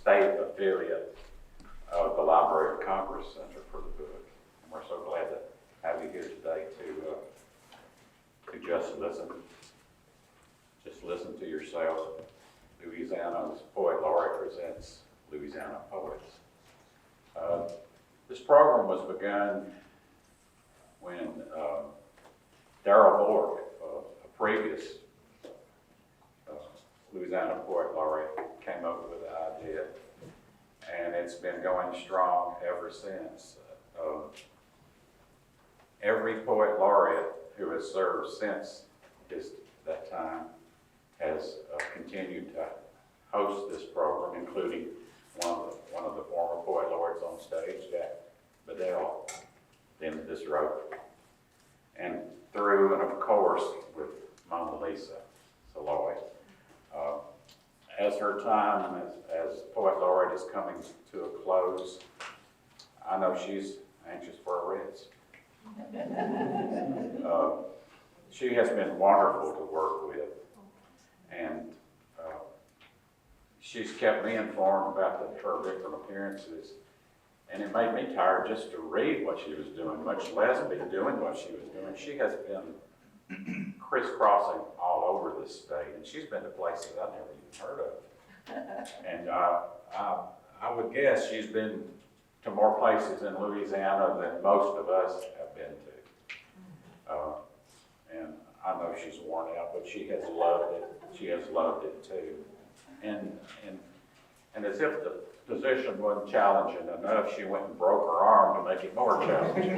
state affiliate of the Library of Congress Center for the book. And we're so glad to have you here today to just listen to yourself. Louisiana's Poet Laureate presents Louisiana Poets. This program was begun when Darrell Bullock, a previous Louisiana Poet Laureate, came up with the idea, and it's been going strong ever since. Every Poet Laureate who has served since that time has continued to host this program, including one of the former Poet Laureates on stage, Bedell, then this wrote, and through, and of course, with Mona Lisa, Saloy. As her time as Poet Laureate is coming to a close, I know she's anxious for a rest. She has been wonderful to work with, and she's kept me informed about her different appearances, and it made me tired just to read what she was doing, much less be doing what she was doing. She has been crisscrossing all over this state, and she's been to places I've never even heard of. And I would guess she's been to more places in Louisiana than most of us have been to. And I know she's worn out, but she has loved it. She has loved it too. And as if the position wasn't challenging enough, she went and broke her arm to make it more challenging.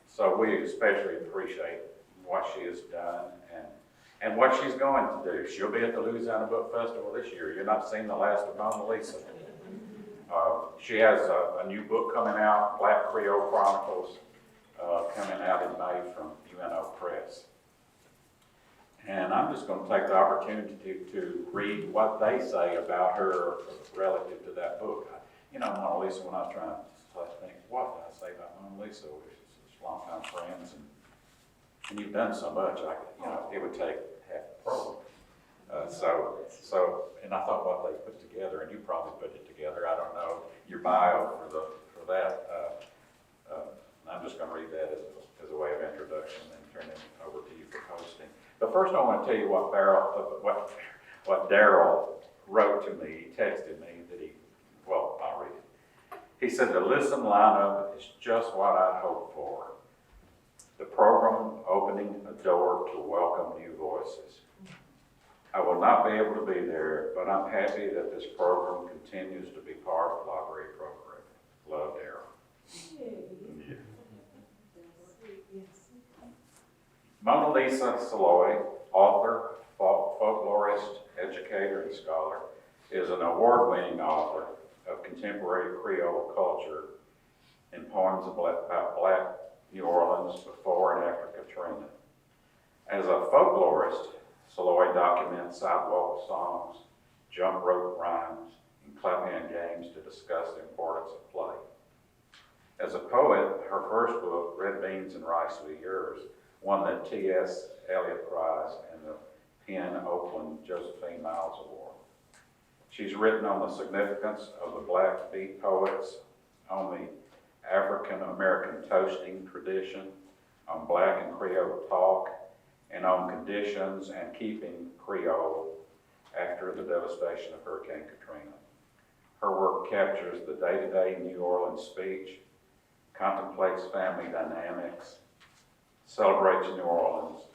So we especially appreciate what she has done and what she's going to do. She'll be at the Louisiana Book Festival this year. You're not seeing the last of Mona Lisa. She has a new book coming out, Black Creole Chronicles, coming out in May from UNO Press. And I'm just going to take the opportunity to read what they say about her relative to that book. You know, Mona Lisa, when I was trying to think, what did I say about Mona Lisa? We're just longtime friends, and you've done so much, it would take half the program. And I thought what they put together, and you probably put it together, I don't know, your bio for that. I'm just going to read that as a way of introduction and then turn it over to you for hosting. But first I want to tell you what Darrell wrote to me. He texted me that I'll read it. He said, "The listen lineup is just what I hoped for. The program opening a door to welcome new voices. I will not be able to be there, but I'm happy that this program continues to be part of library programming. Love, Ariel." Yeah. Mona Lisa Saloy, author, folklorist, educator, and scholar, is an award-winning author of contemporary Creole culture in poems about Black New Orleans before and after Katrina. As a folklorist, Saloy documents sidewalk songs, jump rope rhymes, and clap hand games to discuss the importance of play. As a poet, her first book, Red Beans and Rice Be Yours, won the T.S. Eliot Prize and the Penn Oakland Josephine Miles Award. She's written on the significance of the Black beat poets, on the African American toasting tradition, on Black and Creole talk, and on conditions and keeping Creole after the devastation of Hurricane Katrina. Her work captures the day-to-day New Orleans speech, contemplates family dynamics, celebrates New Orleans,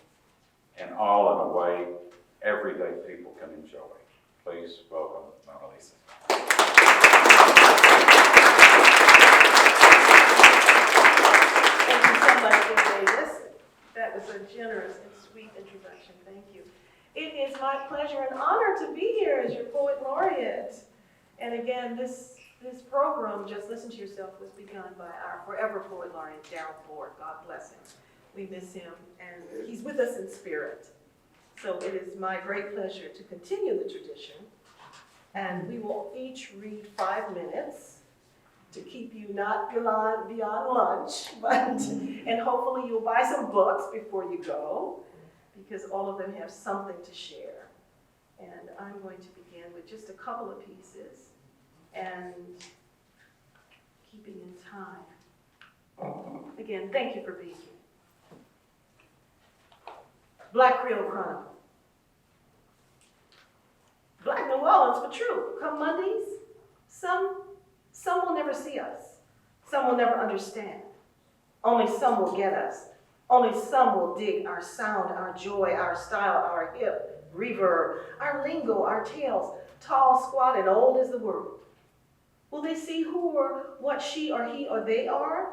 and all in a way everyday people can enjoy. Please welcome Mona Lisa. Thank you so much, Davis. That was a generous and sweet introduction. Thank you. It is my pleasure and honor to be here as your Poet Laureate. And again, this program, Just Listen to Yourself, was begun by our forever Poet Laureate, Darrell Bullock. God bless him. We miss him, and he's with us in spirit. So it is my great pleasure to continue the tradition. And we will each read 5 minutes to keep you not beyond lunch, and hopefully you'll buy some books before you go, because all of them have something to share. And I'm going to begin with just a couple of pieces and keeping in time. Again, thank you for being here. Black Creole Chronicle. Black New Orleans for true. Come Mondays, some will never see us. Some will never understand. Only some will get us. Only some will dig our sound, our joy, our style, our hip, reverb, our lingo, our tales, tall, squat, and old as the world. Will they see who or what she or he or they are?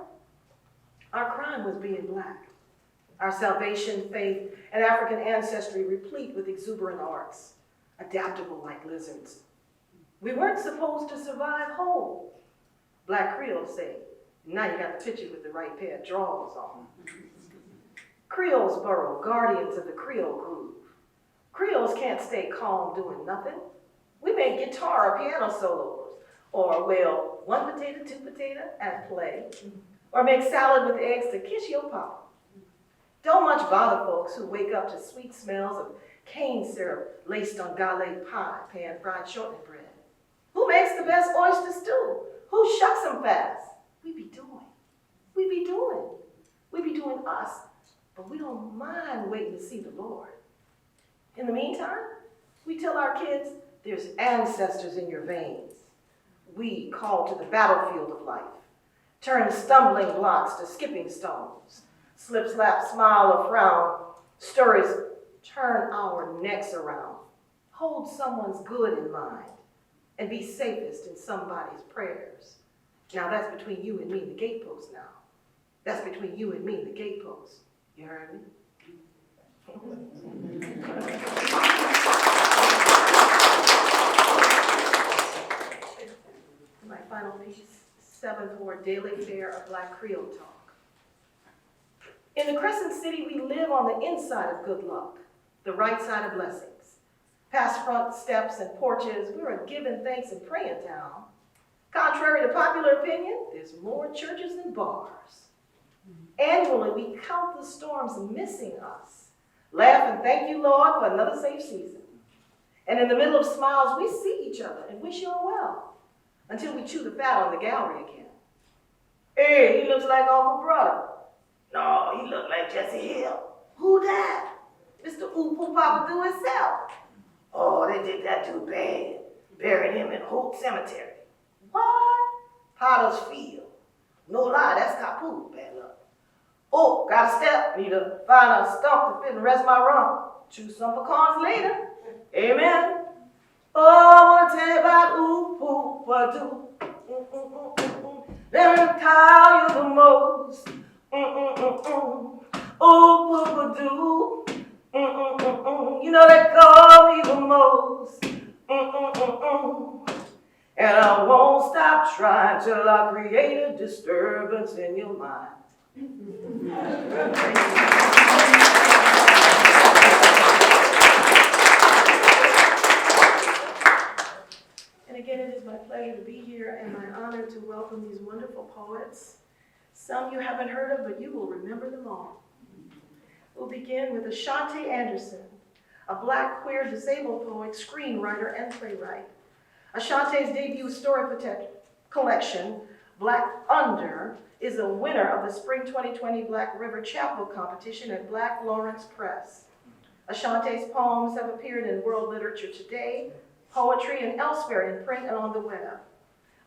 Our crime was being black. Our salvation, faith, and African ancestry replete with exuberant arts, adaptable like lizards. We weren't supposed to survive whole. Black Creoles say, now you got the picture with the right pair of drawers on. Creoles burrow, guardians of the Creole groove. Creoles can't stay calm doing nothing. We make guitar or piano solos, or well, one potato, two potato, and play, or make salad with eggs to kiss your papa. Don't much bother folks who wake up to sweet smells of cane syrup laced on galette pie, pan-fried shortening bread. Who makes the best oyster stew? Who shucks them fast? We be doing us, but we don't mind waiting to see the Lord. In the meantime, we tell our kids there's ancestors in your veins. We call to the battlefield of life, turn stumbling blocks to skipping stones, slip, slap, smile, or frown, stories turn our necks around, hold someone's good in mind, and be safest in somebody's prayers. Now that's between you and me and the gatepost now. That's between you and me and the gatepost. You heard me? My final piece, 7th Ward Daily Fare of Black Creole Talk. In the Crescent City, we live on the inside of good luck, the right side of blessings. Past front steps and porches, we're a giving thanks and praying town. Contrary to popular opinion, there's more churches than bars. Annually, we count the storms missing us. Laugh and thank you, Lord, for another safe season. And in the middle of smiles, we see each other and wish you well until we chew the fat on the gallery again. Hey, he looks like Uncle Brother. No, he look like Jesse Hill. Who that? Mr. Ooh Papa do himself. Oh, they did that dude bad. Buried him in Holt Cemetery. What? Potter's Field. No lie, that's Kapu, bad luck. Oh, got a step. Need to find a stump to fit and rest my rum. Chew some pecans later. Amen. Oh, I want to tell you about ooh, what do. Let me tell you the most. Oh, do. You know they call me the most. And I won't stop trying till I create a disturbance in your mind. And again, it is my pleasure to be here and my honor to welcome these wonderful poets. Some you haven't heard of, but you will remember them all. We'll begin with Ashanti Anderson, a Black queer disabled poet, screenwriter, and playwright. Ashanti's debut story collection, Black Under, is a winner of the Spring 2020 Black River Chapel competition at Black Lawrence Press. Ashanti's poems have appeared in World Literature Today, Poetry, and elsewhere in print and on the web.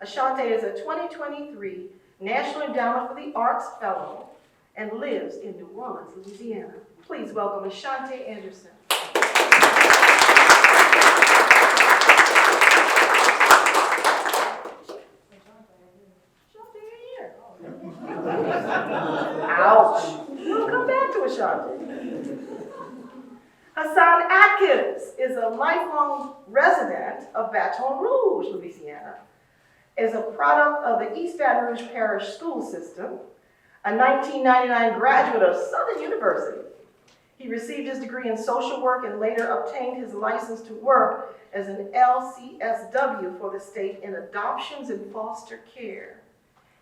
Ashanti is a 2023 National Endowment for the Arts Fellow and lives in New Orleans, Louisiana. Please welcome Ashanti Anderson. Ouch. We'll come back to Ashanti. Hasan Atkins is a lifelong resident of Baton Rouge, Louisiana, is a product of the East Baton Rouge Parish School System, a 1999 graduate of Southern University. He received his degree in social work and later obtained his license to work as an LCSW for the state in adoptions and foster care.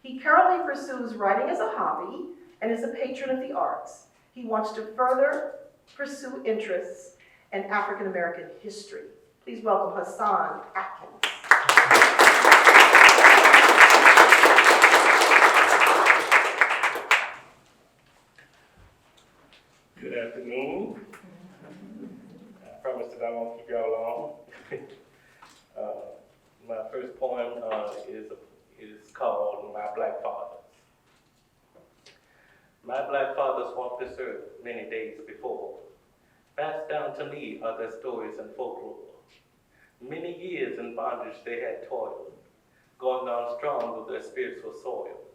He currently pursues writing as a hobby and is a patron of the arts. He wants to further pursue interests in African American history. Please welcome Hasan Atkins. Good afternoon. I promise that I won't keep y'all long. My first poem is called My Black Fathers. My black fathers walked this earth many days before. Passed down to me are their stories and folklore. Many years in bondage they had toiled, going on strong though their spirits were soiled.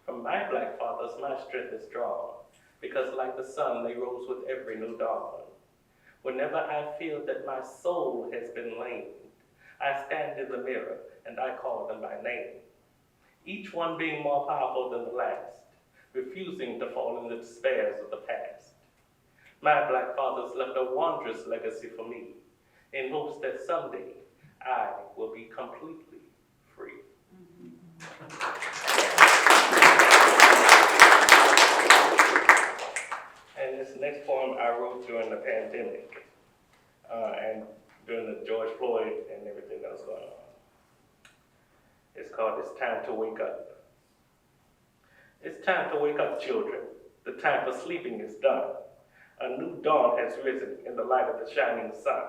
From my black fathers my strength is drawn, because like the sun they rose with every new dawn. Whenever I feel that my soul has been lamed, I stand in the mirror and I call them by name. Each one being more powerful than the last, refusing to fall in the despairs of the past. My black fathers left a wondrous legacy for me, in hopes that someday I will be completely free. And this next poem I wrote during the pandemic, and during the George Floyd and everything that was going on. It's called It's Time to Wake Up. It's time to wake up, children. The time for sleeping is done. A new dawn has risen in the light of the shining sun.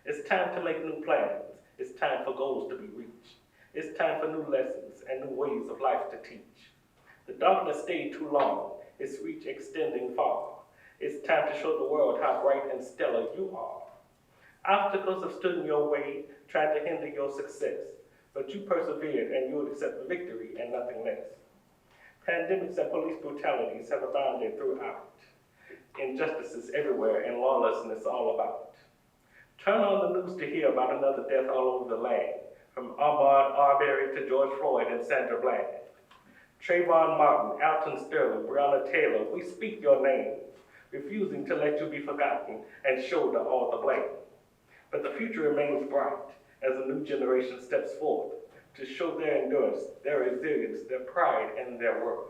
It's time to make new plans. It's time for goals to be reached. It's time for new lessons and new ways of life to teach. The darkness stayed too long. Its reach extending far. It's time to show the world how bright and stellar you are. Obstacles have stood in your way, trying to hinder your success, but you persevered and you will accept the victory and nothing less. Pandemics and police brutalities have abounded throughout. Injustices everywhere and lawlessness all about. Turn on the news to hear about another death all over the land, from Ahmaud Arbery to George Floyd and Sandra Bland. Trayvon Martin, Alton Sterling, Breonna Taylor, we speak your names, refusing to let you be forgotten and shoulder all the blame. But the future remains bright as a new generation steps forth to show their endurance, their resilience, their pride, and their worth.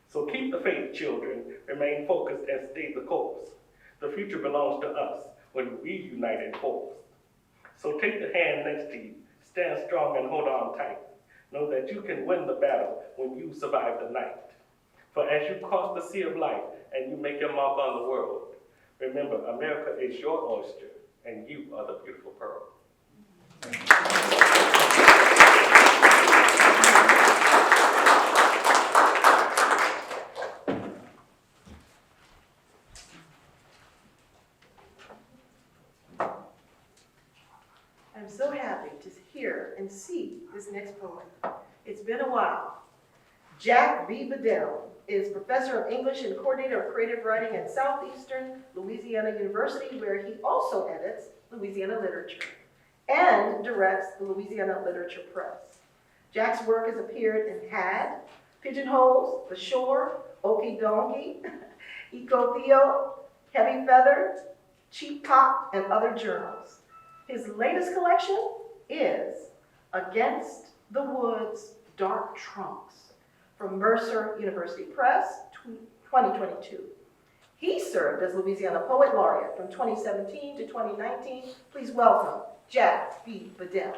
So keep the faith, children, remain focused and stay the course. The future belongs to us when we unite in force. So take the hand next to you, stand strong and hold on tight. Know that you can win the battle when you survive the night. For as you cross the sea of life and you make your mark on the world, remember, America is your oyster and you are the beautiful pearl. I'm so happy to hear and see this next poem. It's been a while. Jack B. Bedell is professor of English and coordinator of creative writing at Southeastern Louisiana University, where he also edits Louisiana literature and directs the Louisiana Literature Press. Jack's work has appeared in Had, Pigeonholes, The Shore, Okie Donkey, Eco Theo, Heavy Feather, Cheap Pop, and other journals. His latest collection is Against the Woods, Dark Trunks, from Mercer University Press, 2022. He served as Louisiana Poet Laureate from 2017 to 2019. Please welcome Jack B. Bedell.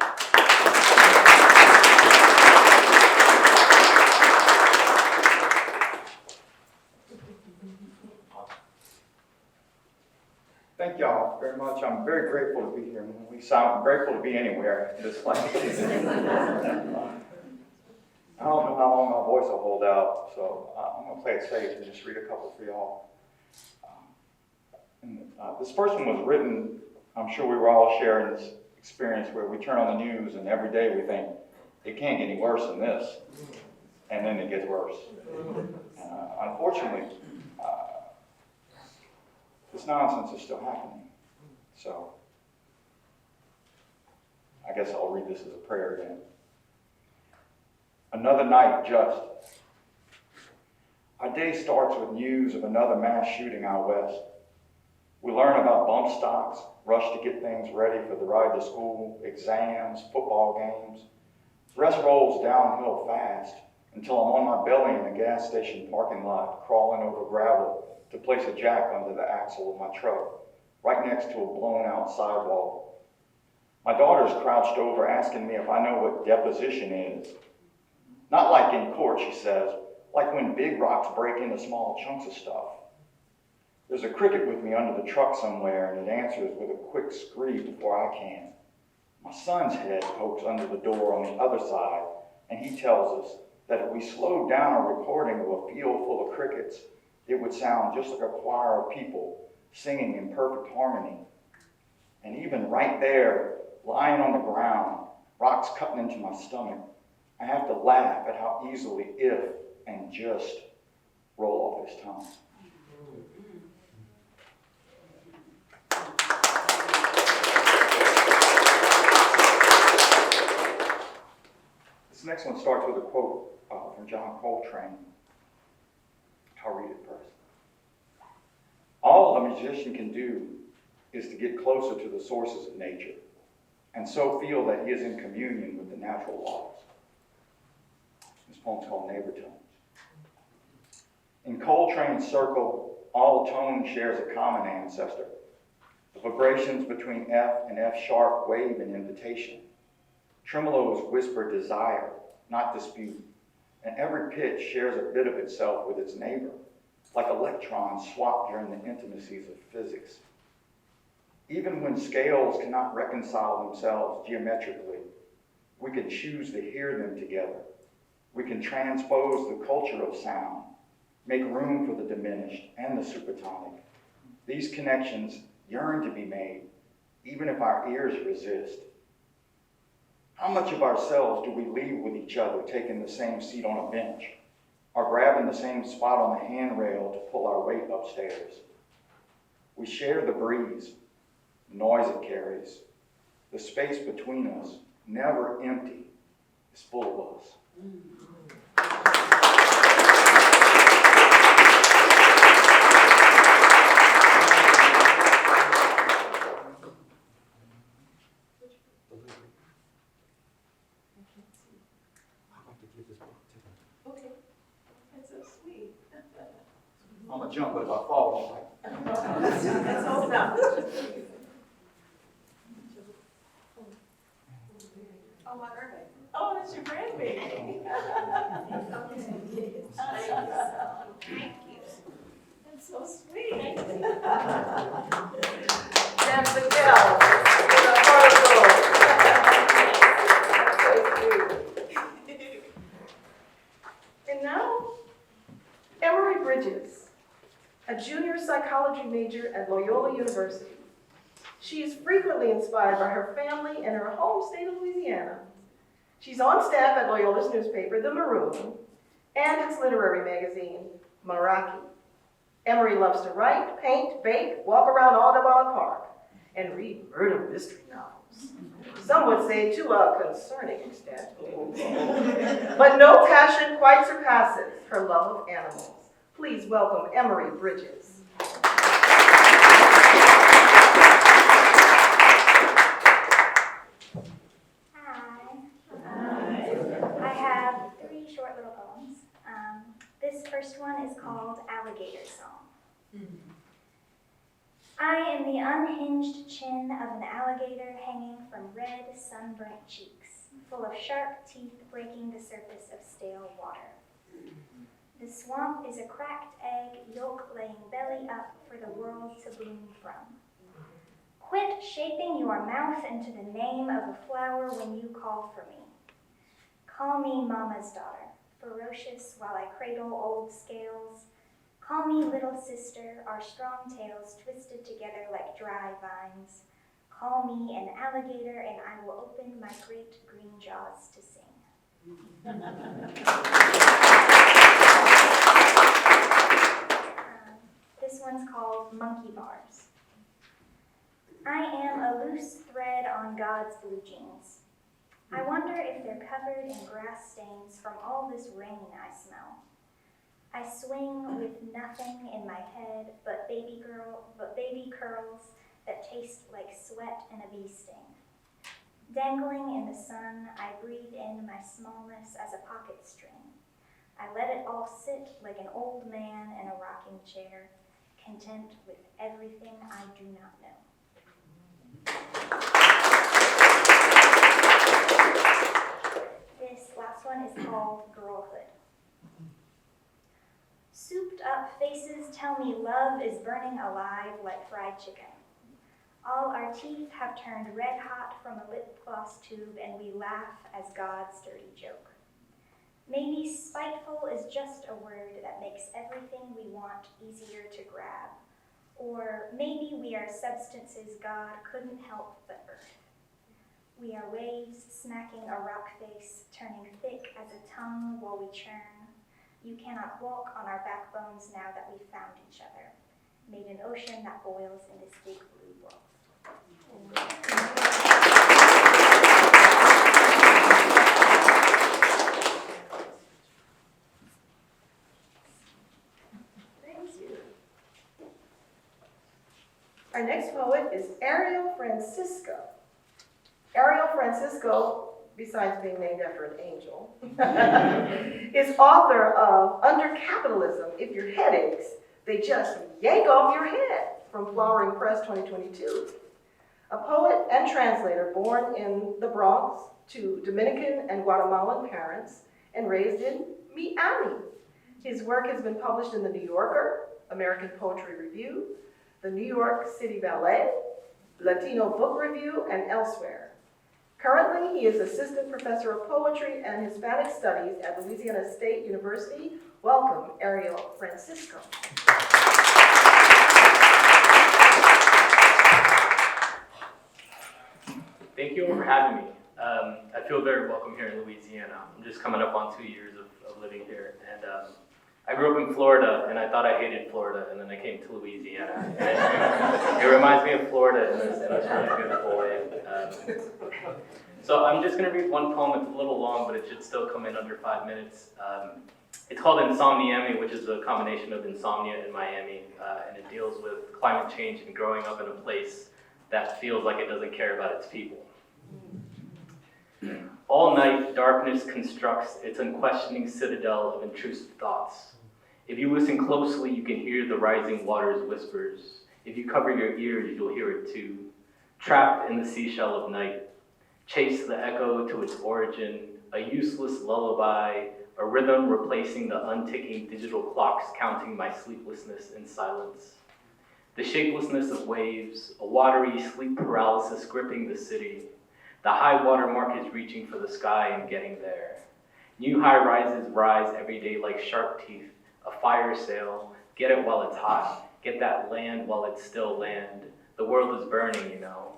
Thank y'all very much. I'm very grateful to be here. I'm grateful to be anywhere this last season. I don't know how long my voice will hold out, so I'm going to play it safe and just read a couple for y'all. This first one was written, I'm sure we were all sharing this experience where we turn on the news and every day we think, it can't get any worse than this. And then it gets worse. Unfortunately, this nonsense is still happening. So I guess I'll read this as a prayer again. Another night just. Our day starts with news of another mass shooting out west. We learn about bump stocks, rush to get things ready for the ride to school, exams, football games. The rest rolls downhill fast until I'm on my belly in a gas station parking lot, crawling over gravel to place a jack under the axle of my truck, right next to a blown out sidewall. My daughter's crouched over asking me if I know what deposition is. Not like in court, she says, like when big rocks break into small chunks of stuff. There's a cricket with me under the truck somewhere, and it answers with a quick scream before I can. My son's head pokes under the door on the other side, and he tells us that if we slowed down a recording of a field full of crickets, it would sound just like a choir of people singing in perfect harmony. And even right there, lying on the ground, rocks cutting into my stomach, I have to laugh at how easily if and just roll off his tongue. This next one starts with a quote from John Coltrane. I'll read it first. All a musician can do is to get closer to the sources of nature, and so feel that he is in communion with the natural laws. This poem's called Neighbor Tones. In Coltrane's circle, all tone shares a common ancestor. The vibrations between F and F sharp wave an invitation. Tremolos whisper desire, not dispute, and every pitch shares a bit of itself with its neighbor, like electrons swapped during the intimacies of physics. Even when scales cannot reconcile themselves geometrically, we can choose to hear them together. We can transpose the culture of sound, make room for the diminished and the supertonic. These connections yearn to be made, even if our ears resist. How much of ourselves do we leave with each other taking the same seat on a bench, or grabbing the same spot on the handrail to pull our weight upstairs? We share the breeze, the noise it carries. The space between us, never empty, is full of us. Okay, that's so sweet. I'm gonna jump, but if I fall, Let's hold up. Oh, my birthday. Oh, that's your grandbaby. Thank you. That's so sweet. That's Bedell. It's a particle. That's so sweet. And now, Emmory Bridges, a junior psychology major at Loyola University. She is frequently inspired by her family and her home state of Louisiana. She's on staff at Loyola's newspaper, The Maroon, and its literary magazine, Meraki. Emmory loves to write, paint, bake, walk around Audubon Park, and read murder mystery novels. Some would say to a concerning extent. But no passion quite surpasses her love of animals. Please welcome Emmory Bridges. I have 3 short little poems. This first one is called Alligator Song. I am the unhinged chin of an alligator hanging from red, sunburnt cheeks, full of sharp teeth breaking the surface of stale water. The swamp is a cracked egg, yolk laying belly up for the world to bloom from. Quit shaping your mouth into the name of a flower when you call for me. Call me Mama's daughter, ferocious while I cradle old scales. Call me little sister, our strong tails twisted together like dry vines. Call me an alligator and I will open my great green jaws to sing. This one's called Monkey Bars. I am a loose thread on God's blue jeans. I wonder if they're covered in grass stains from all this rain I smell. I swing with nothing in my head but baby curls that taste like sweat and a bee sting. Dangling in the sun, I breathe in my smallness as a pocket string. I let it all sit like an old man in a rocking chair, content with everything I do not know. rock faces tell me love is burning alive like fried chicken. All our teeth have turned red hot from a lip gloss tube, and we laugh as God's dirty joke. Maybe spiteful is just a word that makes everything we want easier to grab. Or maybe we are substances God couldn't help but earth. We are waves smacking a rock face, turning thick as a tongue while we churn. You cannot walk on our backbones now that we've found each other. Made an ocean that boils in this big blue world. Thank you. Our next poet is Ariel Francisco. Ariel Francisco, besides being named after an angel, is author of Under Capitalism, If Your Head Aches, They Just Yank Off Your Head, from Flowering Press 2022. A poet and translator born in the Bronx to Dominican and Guatemalan parents and raised in Miami. His work has been published in The New Yorker, American Poetry Review, the New York City Ballet, Latino Book Review, and elsewhere. Currently, he is Assistant Professor of Poetry and Hispanic Studies at Louisiana State University. Welcome, Ariel Francisco. Thank you all for having me. I feel very welcome here in Louisiana. I'm just coming up on 2 years of living here. And I grew up in Florida, and I thought I hated Florida, and then I came to Louisiana. And it reminds me of Florida in this really beautiful way. So I'm just going to read one poem. It's a little long, but it should still come in under 5 minutes. It's called Insomniami, which is a combination of insomnia and Miami, and it deals with climate change and growing up in a place that feels like it doesn't care about its people. All night, darkness constructs its unquestioning citadel of intrusive thoughts. If you listen closely, you can hear the rising water's whispers. If you cover your ears, you'll hear it too. Trapped in the seashell of night, chase the echo to its origin, a useless lullaby, a rhythm replacing the unticking digital clocks counting my sleeplessness in silence. The shapelessness of waves, a watery sleep paralysis gripping the city. The high water mark is reaching for the sky and getting there. New high rises rise every day like sharp teeth, a fire sale. Get it while it's hot. Get that land while it's still land. The world is burning, you know.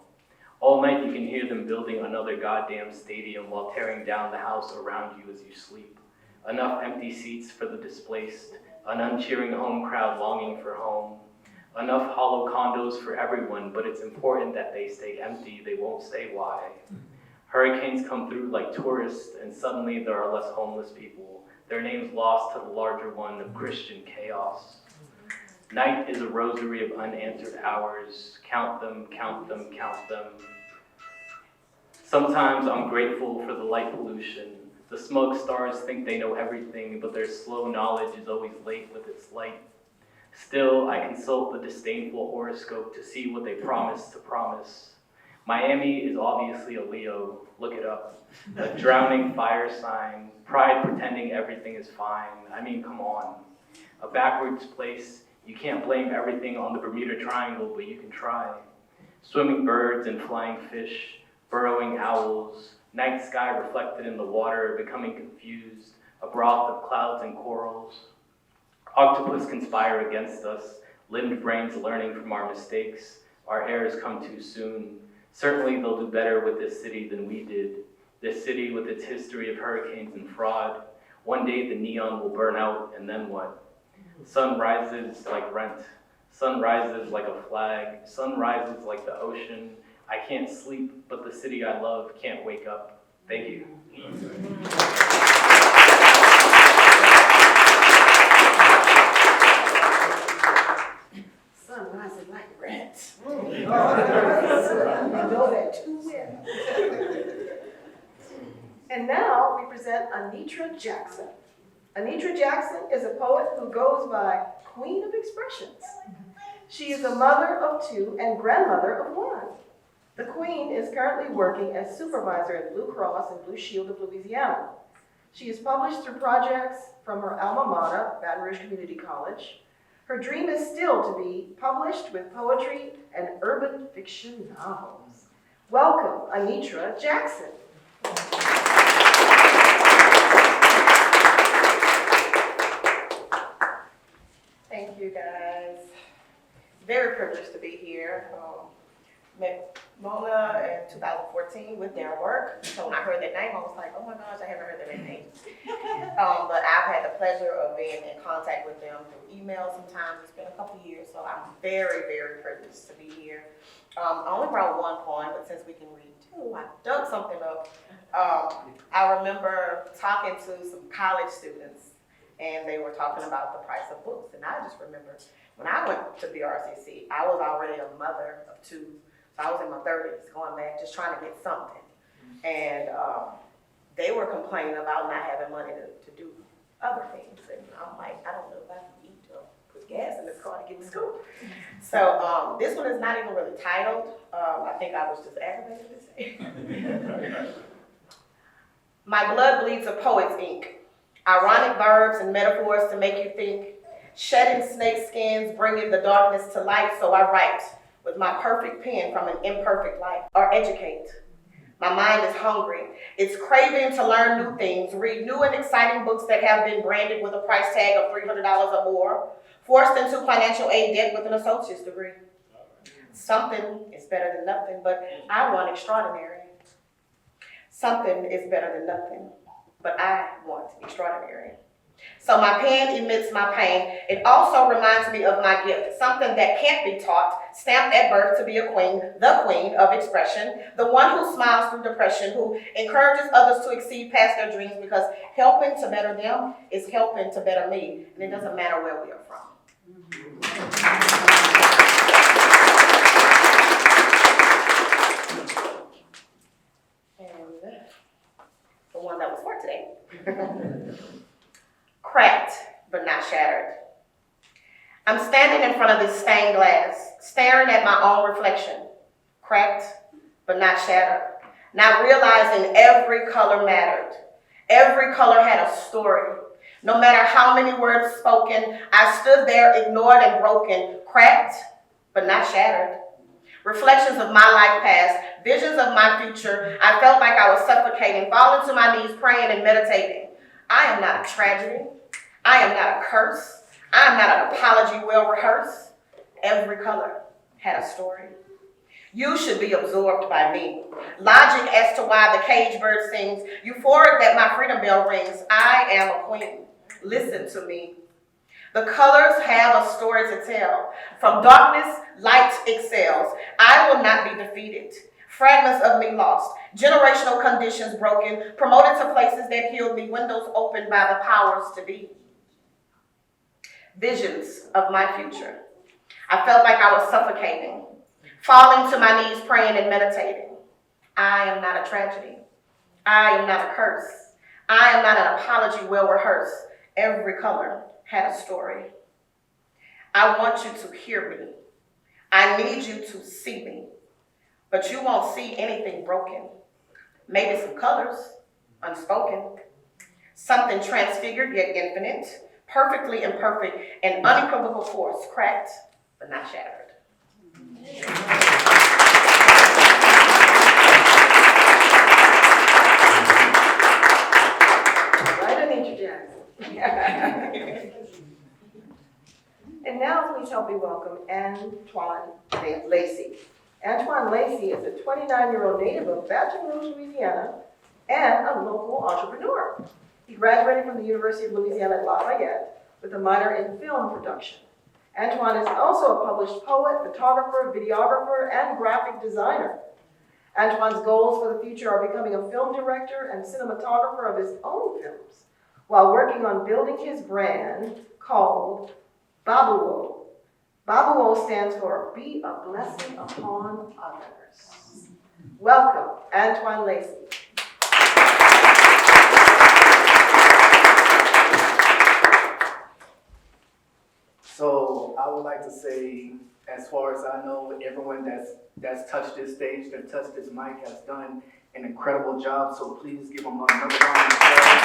All night you can hear them building another goddamn stadium while tearing down the house around you as you sleep. Enough empty seats for the displaced, an uncheering home crowd longing for home. Enough hollow condos for everyone, but it's important that they stay empty. They won't say why. Hurricanes come through like tourists, and suddenly there are less homeless people. Their names lost to the larger one of Christian chaos. Night is a rosary of unanswered hours. Count them, count them, count them. Sometimes I'm grateful for the light pollution. The smug stars think they know everything, but their slow knowledge is always late with its light. Still, I consult the disdainful horoscope to see what they promise to promise. Miami is obviously a Leo, look it up. A drowning fire sign, pride pretending everything is fine. I mean, come on. A backwards place, you can't blame everything on the Bermuda Triangle, but you can try. Swimming birds and flying fish, burrowing owls, night sky reflected in the water, becoming confused, a broth of clouds and corals. Octopus conspire against us, limbed brains learning from our mistakes. Our heirs come too soon. Certainly they'll do better with this city than we did. This city with its history of hurricanes and fraud. One day the neon will burn out, and then what? Sun rises like rent. Sun rises like a flag. Sun rises like the ocean. I can't sleep, but the city I love can't wake up. Thank you. Sun rising like rent. You know that too well. And now we present Anitra Jackson. Anitra Jackson is a poet who goes by Queen of Expressions. She is a mother of two and grandmother of one. The Queen is currently working as supervisor at Blue Cross and Blue Shield of Louisiana. She is published through projects from her alma mater, Baton Rouge Community College, Her dream is still to be published with poetry and urban fiction novels. Welcome, Antira Jackson. Thank you, guys. Very privileged to be here. Met Mona in 2014 with their work. So when I heard that name, I was like, oh my gosh, I haven't heard that name. But I've had the pleasure of being in contact with them through email sometimes. It's been a couple years, so I'm very, very privileged to be here. I only brought one poem, but since we can read two, I dug something up. I remember talking to some college students, and they were talking about the price of books. And I just remember when I went to BRCC, I was already a mother of two. So I was in my 30s, going back, just trying to get something. And they were complaining about not having money to do other things. And I'm like, I don't know if I can eat or put gas in this car to get to school. So this one is not even really titled. I think I was just aggravated to say. My blood bleeds a poet's ink. Ironic verbs and metaphors to make you think. Shedding snake skins, bringing the darkness to light, so I write with my perfect pen from an imperfect life, or educate. My mind is hungry. It's craving to learn new things, read new and exciting books that have been branded with a price tag of $300 or more, forced into financial aid debt with an associate's degree. Something is better than nothing, but I want extraordinary. Something is better than nothing, but I want extraordinary. So my pen emits my pain. It also reminds me of my gift, something that can't be taught, stamped at birth to be a queen, the queen of expression, the one who smiles through depression, who encourages others to exceed past their dreams, because helping to better them is helping to better me, and it doesn't matter where we are from. And the one that was for today. Cracked, but not shattered. I'm standing in front of this stained glass, staring at my own reflection. Cracked, but not shattered. Not realizing every color mattered. Every color had a story. No matter how many words spoken, I stood there ignored and broken. Cracked, but not shattered. Reflections of my life past, visions of my future. I felt like I was suffocating, falling to my knees, praying and meditating. I am not a tragedy. I am not a curse. I am not an apology well rehearsed. Every color had a story. You should be absorbed by me. Logic as to why the cage bird sings. Euphoric that my freedom bell rings. I am a queen. Listen to me. The colors have a story to tell. From darkness, light excels. I will not be defeated. Fragments of me lost, generational conditions broken, promoted to places that healed me, windows opened by the powers to be. Visions of my future. I felt like I was suffocating, falling to my knees, praying and meditating. I am not a tragedy. I am not a curse. I am not an apology well rehearsed. Every color had a story. I want you to hear me. I need you to see me. But you won't see anything broken. Maybe some colors, unspoken. Something transfigured yet infinite, perfectly imperfect, and unequivocal force, cracked but not shattered. Right, Antiira Jackson. And now please help me welcome Antione Lacey. Antione Lacey is a 29-year-old native of Baton Rouge, Louisiana, and a local entrepreneur. He graduated from the University of Louisiana at Lafayette with a minor in film production. Antione is also a published poet, photographer, videographer, and graphic designer. Antoine's goals for the future are becoming a film director and cinematographer of his own films, while working on building his brand called Babuo. Babuo stands for Be a Blessing Upon Others. Welcome, Antione Lacey. So I would like to say, as far as I know, everyone that's touched this stage, that touched this mic, has done an incredible job. So please give them another round of applause.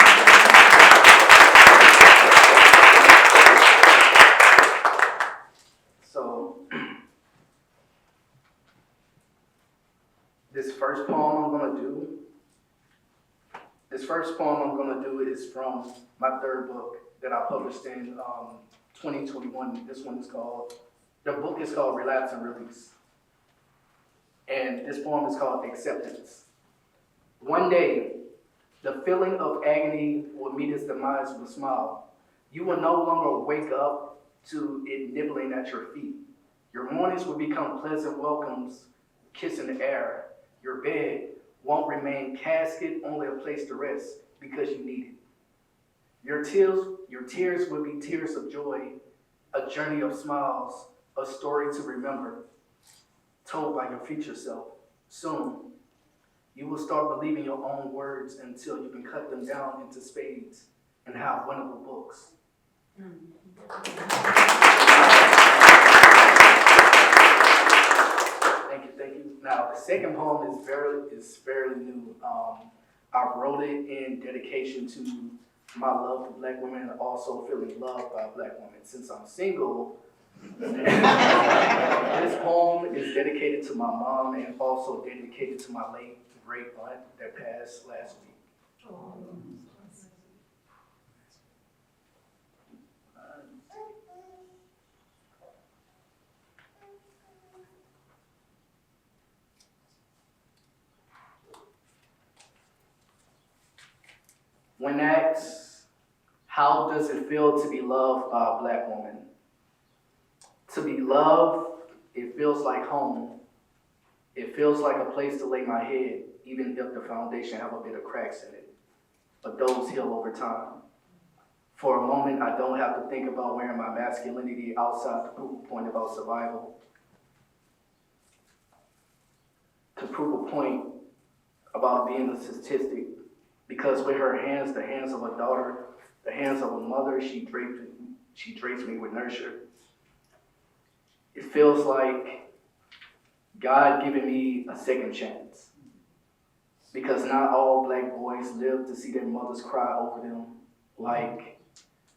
This first poem I'm gonna do is from my third book that I published in 2021. The book is called Relapse and Release. And this poem is called Acceptance. One day, the feeling of agony will meet its demise with a smile. You will no longer wake up to it nibbling at your feet. Your mornings will become pleasant welcomes, kissing the air. Your bed won't remain casket, only a place to rest because you need it. Your tears will be tears of joy, a journey of smiles, a story to remember, told by your future self. Soon, you will start believing your own words until you can cut them down into spades and have winnable books. Thank you. Now, the second poem is fairly new. I wrote it in dedication to my love for Black women and also feeling loved by Black women. Since I'm single, this poem is dedicated to my mom and also dedicated to my late great aunt that passed last week. When asked, how does it feel to be loved by a Black woman? To be loved, it feels like home. It feels like a place to lay my head, even if the foundation have a bit of cracks in it. But those heal over time. For a moment, I don't have to think about wearing my masculinity outside the proof point about survival. To prove a point about being a statistic. Because with her hands, the hands of a daughter, the hands of a mother, she drapes me with nurture. It feels like God giving me a second chance. Because not all Black boys live to see their mothers cry over them. Like,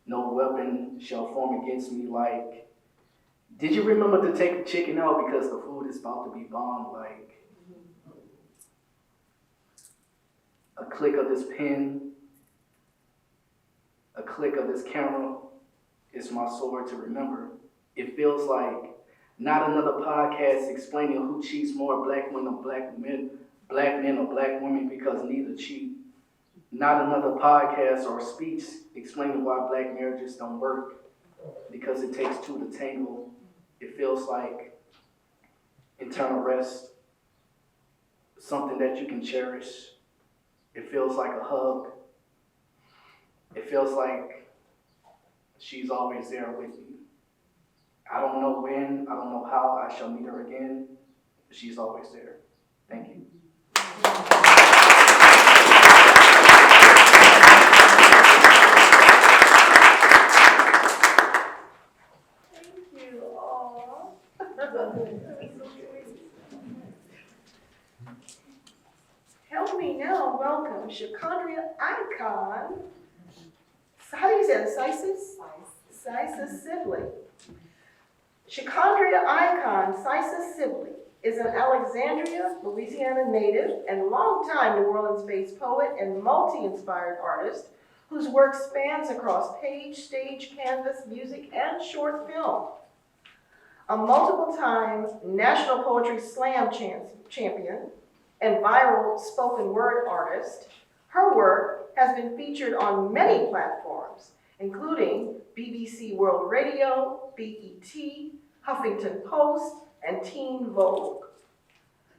no weapon shall form against me. Like, did you remember to take the chicken out because the food is about to be bombed? Like, a click of this pen, a click of this camera is my sword to remember. It feels like not another podcast explaining who cheats more, Black men or Black men or Black women, because neither cheat. Not another podcast or speech explaining why Black marriages don't work, because it takes two to tangle. It feels like internal rest, something that you can cherish. It feels like a hug. It feels like she's always there with me. I don't know when, I don't know how I shall meet her again, but she's always there. Thank you. Thank you all. Help me now welcome Sha'Condria icon. How do you say it? Sices-Sibley. Sha'Condria icon Sices-Sibley is an Alexandria, Louisiana native and longtime New Orleans-based poet and multi-inspired artist whose work spans across page, stage, canvas, music, and short film. A multiple-time National Poetry Slam champion and viral spoken word artist, her work has been featured on many platforms, including BBC World Radio, BET, Huffington Post, and Teen Vogue.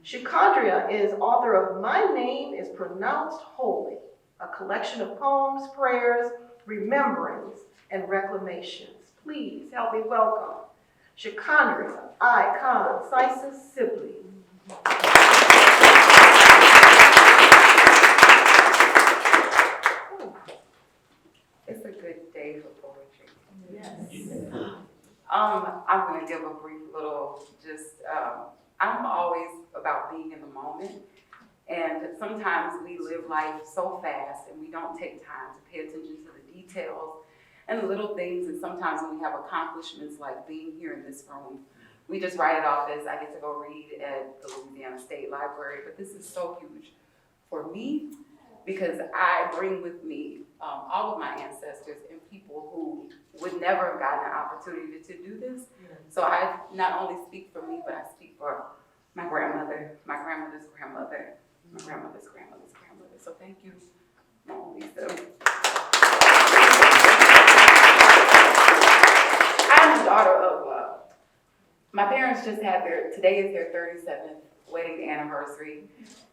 Sha'Condria is author of My Name is Pronounced Holy, a collection of poems, prayers, rememberings, and reclamations. Please help me welcome Sha'Condria icon Sices-Sibley. It's a good day for poetry. Yes. I'm going to give a brief little, I'm always about being in the moment. And sometimes we live life so fast and we don't take time to pay attention to the details and the little things. And sometimes when we have accomplishments like being here in this room, we just write it off as I get to go read at the Louisiana State Library. But this is so huge for me because I bring with me all of my ancestors and people who would never have gotten an opportunity to do this. So I not only speak for me, but I speak for my grandmother, my grandmother's grandmother, my grandmother's grandmother's grandmother. So thank you, Mama Lisa. I'm the daughter of, my parents just had today is their 37th wedding anniversary.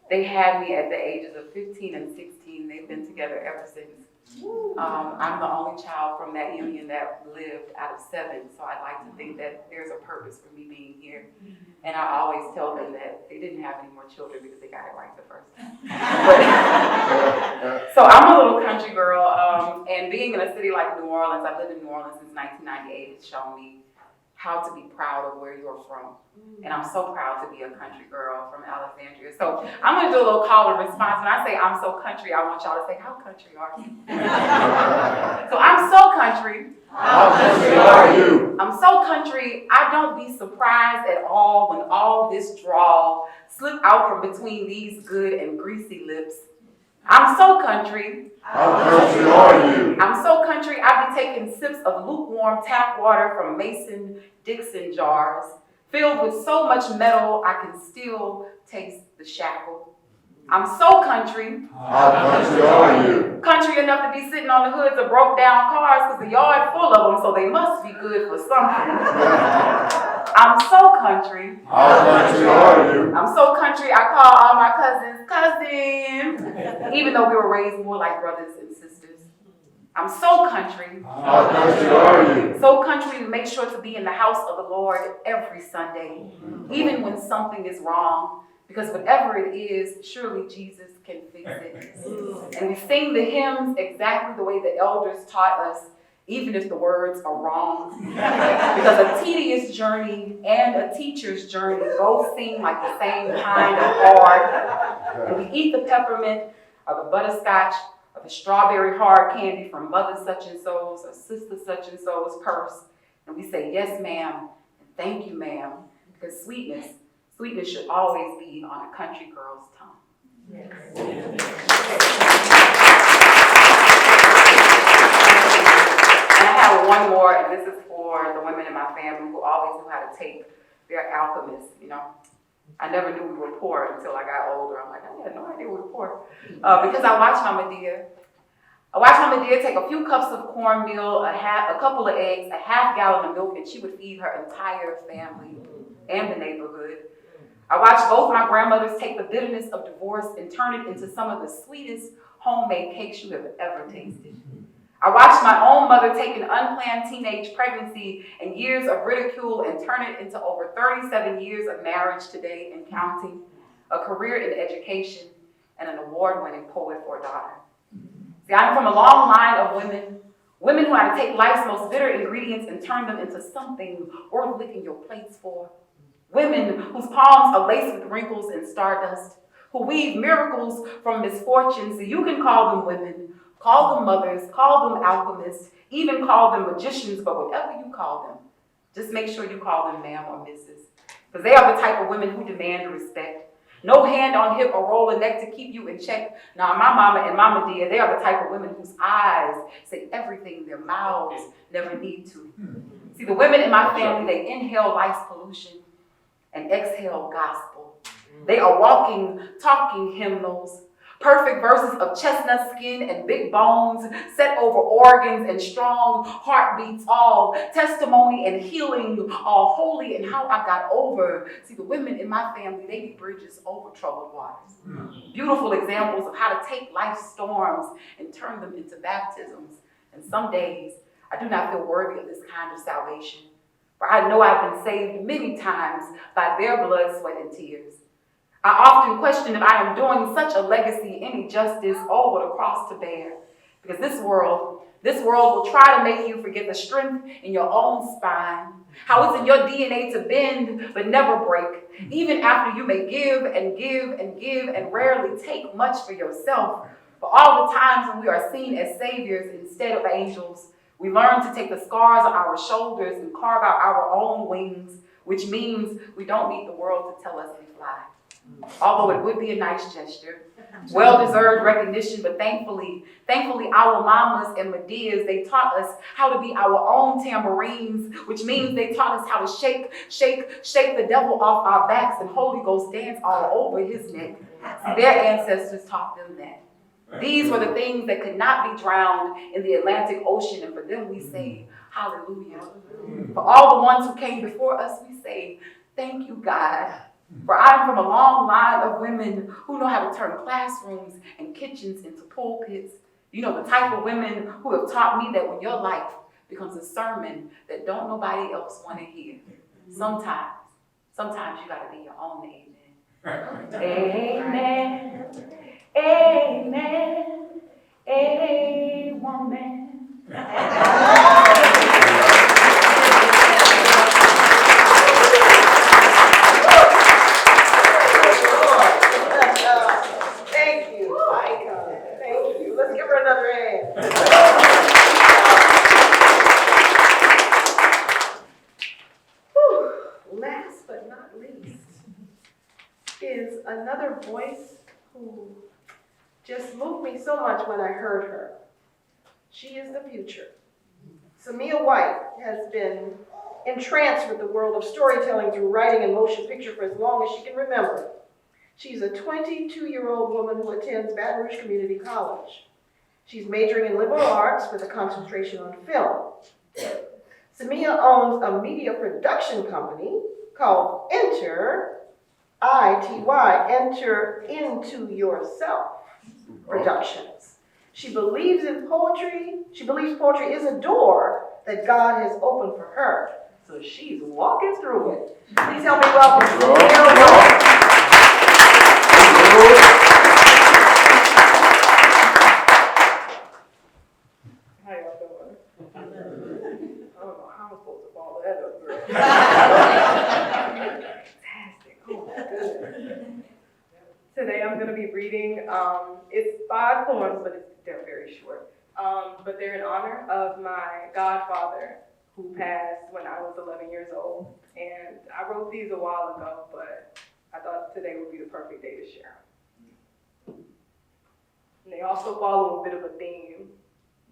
They had me at the ages of 15 and 16. They've been together ever since. I'm the only child from that union that lived out of 7, so I'd like to think that there's a purpose for me being here. And I always tell them that they didn't have any more children because they got it right the first time. So I'm a little country girl, and being in a city like New Orleans, I've lived in New Orleans since 1998, has shown me how to be proud of where you're from. And I'm so proud to be a country girl from Alexandria. So I'm gonna do a little call and response. When I say I'm so country, I want y'all to say, how country are you? So I'm so country. How country are you? I'm so country, I don't be surprised at all when all this drawl slip out from between these good and greasy lips. I'm so country. How country are you? I'm so country, I be taking sips of lukewarm tap water from Mason-Dixon jars, filled with so much metal I can still taste the shackle. I'm so country. How country are you? Country enough to be sitting on the hoods of broke down cars because the yard full of them, so they must be good for something. I'm so country. How country are you? I'm so country, I call all my cousins, even though we were raised more like brothers and sisters. I'm so country. How country are you? So country to make sure to be in the house of the Lord every Sunday, even when something is wrong, because whatever it is, surely Jesus can fix it. And we sing the hymns exactly the way the elders taught us, even if the words are wrong. Because a tedious journey and a teacher's journey both seem like the same kind of hard. And we eat the peppermint or the butterscotch or the strawberry hard candy from mother such and so's or sister such and so's purse. And we say, yes, ma'am, and thank you, ma'am. Because sweetness should always be on a country girl's tongue. Yes. And I have one more, and this is for the women in my family who always knew how to take their alchemists, you know. I never knew we were poor until I got older. I'm like, I had no idea we were poor. Because I watched Mama Dear. I watched Mama Dear take a few cups of cornmeal, a couple of eggs, a half gallon of milk, and she would feed her entire family and the neighborhood. I watched both my grandmothers take the bitterness of divorce and turn it into some of the sweetest homemade cakes you have ever tasted. I watched my own mother take an unplanned teenage pregnancy and years of ridicule and turn it into over 37 years of marriage today and counting, a career in education, and an award-winning poet or daughter. See, I'm from a long line of women who had to take life's most bitter ingredients and turn them into something worth licking your plates for. Women whose palms are laced with wrinkles and stardust, who weave miracles from misfortunes. So you can call them women, call them mothers, call them alchemists, even call them magicians, but whatever you call them, just make sure you call them ma'am or missus. Because they are the type of women who demand respect. No hand on hip or roll a neck to keep you in check. Now, my mama and Mama Dear, they are the type of women whose eyes say everything their mouths never need to. See, the women in my family, they inhale life's pollution and exhale gospel. They are walking, talking hymnals, perfect verses of chestnut skin and big bones set over organs and strong heartbeats, all testimony and healing, all holy and how I got over. See, the women in my family, they be bridges over troubled waters. Beautiful examples of how to take life's storms and turn them into baptisms. And some days, I do not feel worthy of this kind of salvation. For I know I've been saved many times by their blood, sweat, and tears. I often question if I am doing such a legacy any justice, oh, what a cross to bear. Because this world will try to make you forget the strength in your own spine, how it's in your DNA to bend but never break, even after you may give and give and give and rarely take much for yourself. For all the times when we are seen as saviors instead of angels, we learn to take the scars on our shoulders and carve out our own wings, which means we don't need the world to tell us we fly. Although it would be a nice gesture. Well-deserved recognition, but thankfully our mamas and Medias, they taught us how to be our own tambourines, which means they taught us how to shake the devil off our backs and Holy Ghost dance all over his neck. See, their ancestors taught them that. These were the things that could not be drowned in the Atlantic Ocean, and for them we say, hallelujah. For all the ones who came before us, we say, thank you, God. For I'm from a long line of women who know how to turn classrooms and kitchens into pulpits. You know, the type of women who have taught me that when your life becomes a sermon that don't nobody else want to hear, sometimes you got to be your own amen. Amen. Amen. Amen. Thank you, Icon. Thank you. Let's give her another hand. Whew. Last but not least is another voice who just moved me so much when I heard her. She is the future. Samia White has been entranced with the world of storytelling through writing and motion picture for as long as she can remember. She's a 22-year-old woman who attends Baton Rouge Community College. She's majoring in liberal arts with a concentration on film. Samia owns a media production company called Enter, I-T-Y, Enter Into Yourself Productions. She believes in poetry. She believes poetry is a door that God has opened for her. So she's walking through it. Please help me welcome Samia White. How y'all doing? I don't know how I'm supposed to follow that up, girl. Fantastic. Oh my goodness. Today I'm going to be reading, it's 5 poems, but they're very short. But they're in honor of my godfather who passed when I was 11 years old. And I wrote these a while ago, but I thought today would be the perfect day to share them. And they also follow a bit of a theme,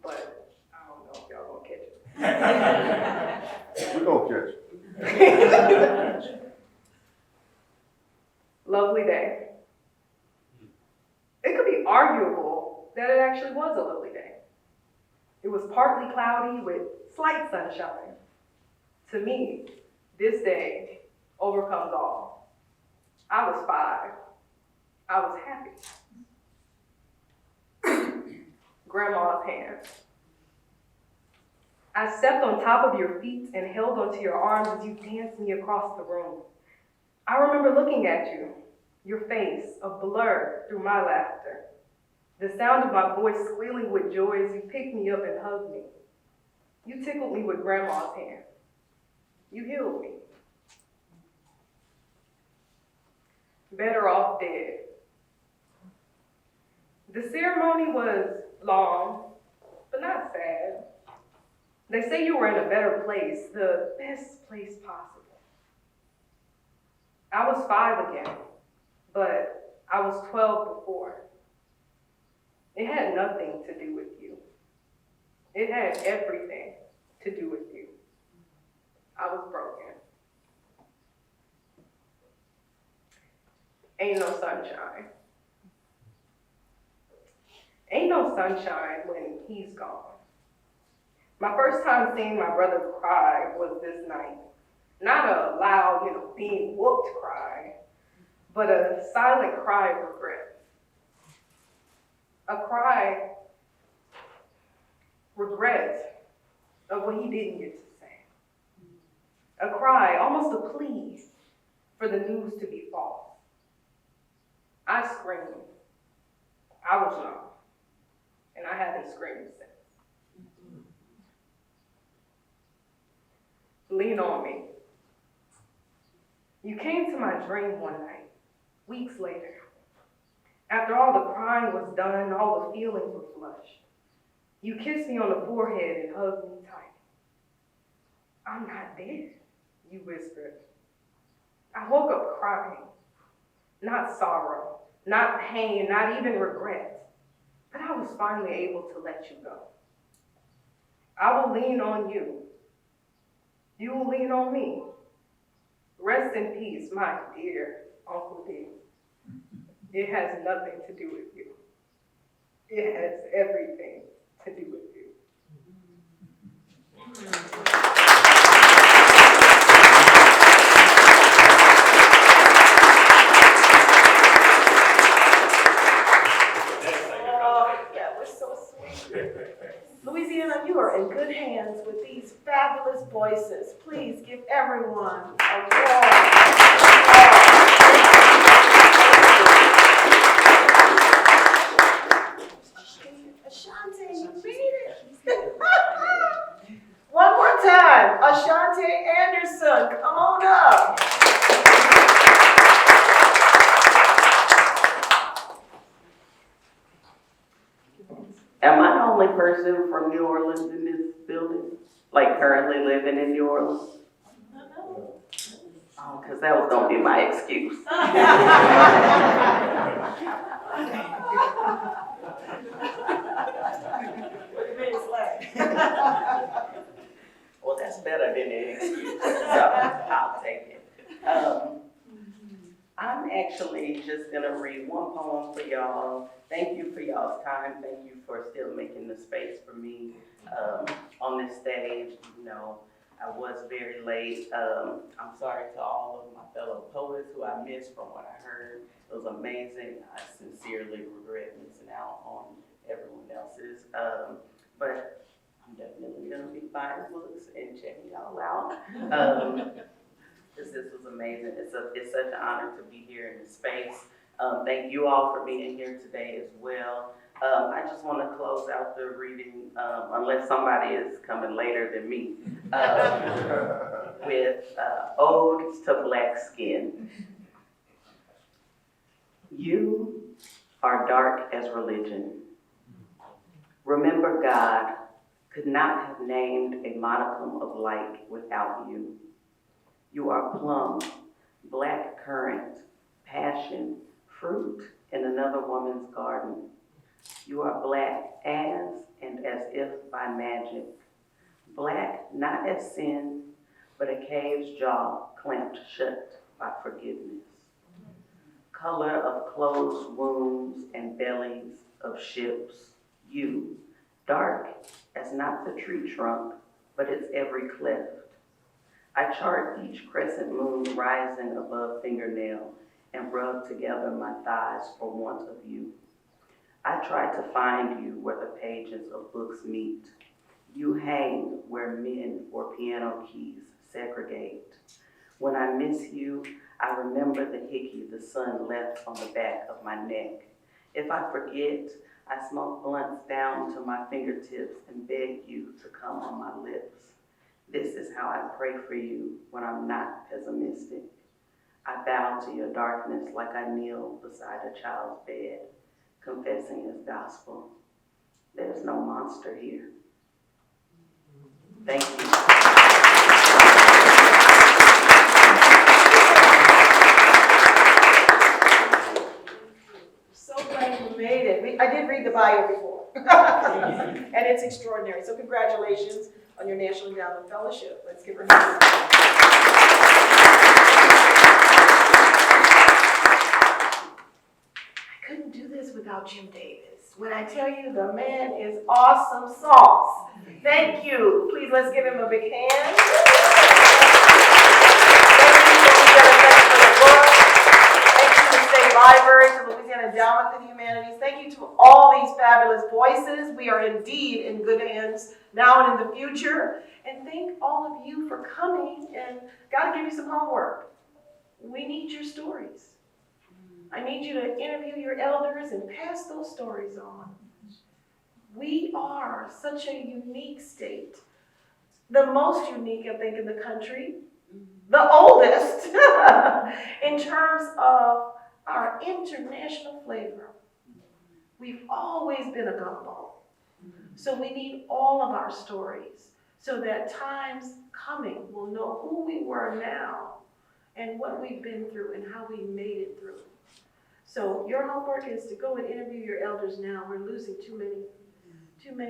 but I don't know if y'all gonna catch it. We're gonna catch it. Lovely day. It could be arguable that it actually was a lovely day. It was partly cloudy with slight sunshine. To me, this day overcomes all. I was 5. I was happy. Grandma's hand. I stepped on top of your feet and held onto your arms as you danced me across the room. I remember looking at you, your face a blur through my laughter. The sound of my voice squealing with joy as you picked me up and hugged me. You tickled me with Grandma's hand. You healed me. Better off dead. The ceremony was long, but not sad. They say you were in a better place, the best place possible. I was 5 again, but I was 12 before. It had nothing to do with you. It had everything to do with you. I was broken. Ain't no sunshine. Ain't no sunshine when he's gone. My first time seeing my brother cry was this night. Not a loud, being whooped cry, but a silent cry of regret. A cry, regret of what he didn't get to say. A cry, almost a plea for the news to be false. I screamed. I was young, and I haven't screamed since. Lean on me. You came to my dream one night, weeks later. After all the crying was done, all the feelings were flushed. You kissed me on the forehead and hugged me tight. I'm not dead, you whispered. I woke up crying. not sorrow, not pain, not even regret. But I was finally able to let you go. I will lean on you. You will lean on me. Rest in peace, my dear Uncle D. It has nothing to do with you. It has everything to do with you. Oh, that was so sweet. Louisiana, you are in good hands with these fabulous voices. Please give everyone a warm Ashanti, you made it. One more time, Ashanti Anderson, come on up. Am I the only person from New Orleans in this building? Like currently living in New Orleans? Oh, because that was going to be my excuse. Well, that's better than an excuse, so I'll take it. I'm actually just going to read one poem for y'all. Thank you for y'all's time. Thank you for still making the space for me on this stage. You know, I was very late. I'm sorry to all of my fellow poets who I missed from what I heard. It was amazing. I sincerely regret missing out on everyone else's. But I'm definitely going to be buying books and checking y'all out. This was amazing. It's such an honor to be here in this space. Thank you all for being here today as well. I just want to close out the reading, unless somebody is coming later than me, with Ode to Black Skin. You are dark as religion. Remember, God could not have named a modicum of light without you. You are plum, black currant, passion, fruit in another woman's garden. You are black as and as if by magic. Black not as sin, but a cave's jaw clamped shut by forgiveness. Color of closed wounds and bellies of ships. You, dark as not the tree trunk, but its every cleft. I chart each crescent moon rising above fingernail and rub together my thighs for want of you. I try to find you where the pages of books meet. You hang where men or piano keys segregate. When I miss you, I remember the hickey the sun left on the back of my neck. If I forget, I smoke blunts down to my fingertips and beg you to come on my lips. This is how I pray for you when I'm not pessimistic. I bow to your darkness like I kneel beside a child's bed, confessing his gospel. There's no monster here. Thank you. So glad you made it. I did read the bio before, and it's extraordinary. So congratulations on your National Endowment Fellowship. Let's give her a hand. I couldn't do this without Jim Davis. When I tell you the man is awesome sauce. Thank you. Please let's give him a big hand. Library, to the Louisiana Endowment for the Humanities. Thank you to all these fabulous voices. We are indeed in good hands now and in the future. And thank all of you for coming, and got to give you some homework. We need your stories. I need you to interview your elders and pass those stories on. We are such a unique state. The most unique, I think, in the country. The oldest in terms of our international flavor. We've always been a gumbo. So we need all of our stories so that times coming we'll know who we were now and what we've been through and how we made it through. So your homework is to go and interview your elders now. We're losing too many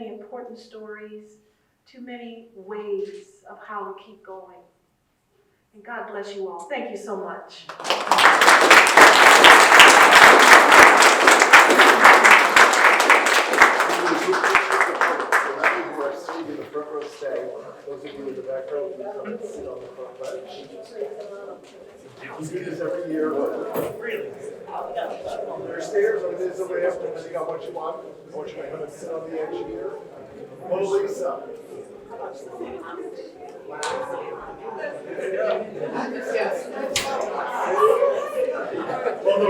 important stories, too many ways of how to keep going. And God bless you all. Thank you so much. In the front row stay. Those of you in the back row can come and sit on the front bench. We do this every year. There's stairs on this over there, depending on what you want. I want you to come and sit on the edge here. Mona Lisa. Mona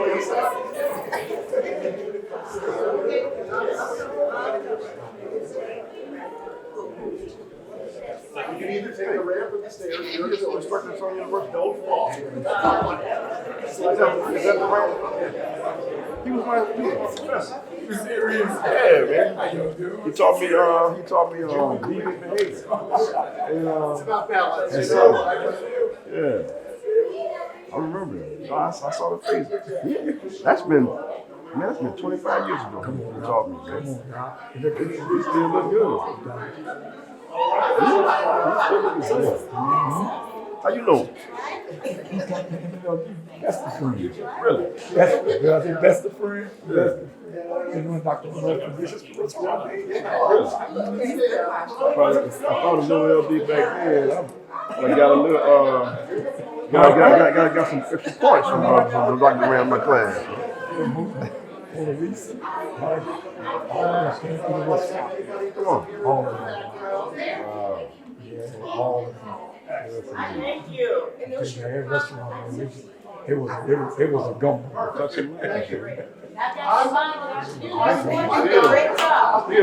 You can either take the ramp or the stairs. You're just instructors on your work. Don't fall. Is that the ramp? He was my serious. Yeah, man. He taught me deviant behavior. And, it's about balance. And so, yeah. I remember that. I saw the face. Yeah. That's been 25 years ago. He taught me, man. He still look good. How you know? Best of friends. Really? Best of friends. Yeah. Dr. Really? I found a little LB back then. I got a little, got some extra points from Dr. Ram in my class. Come on. Thank you. It was a gum. Still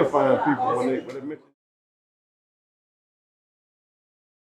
find people when they mention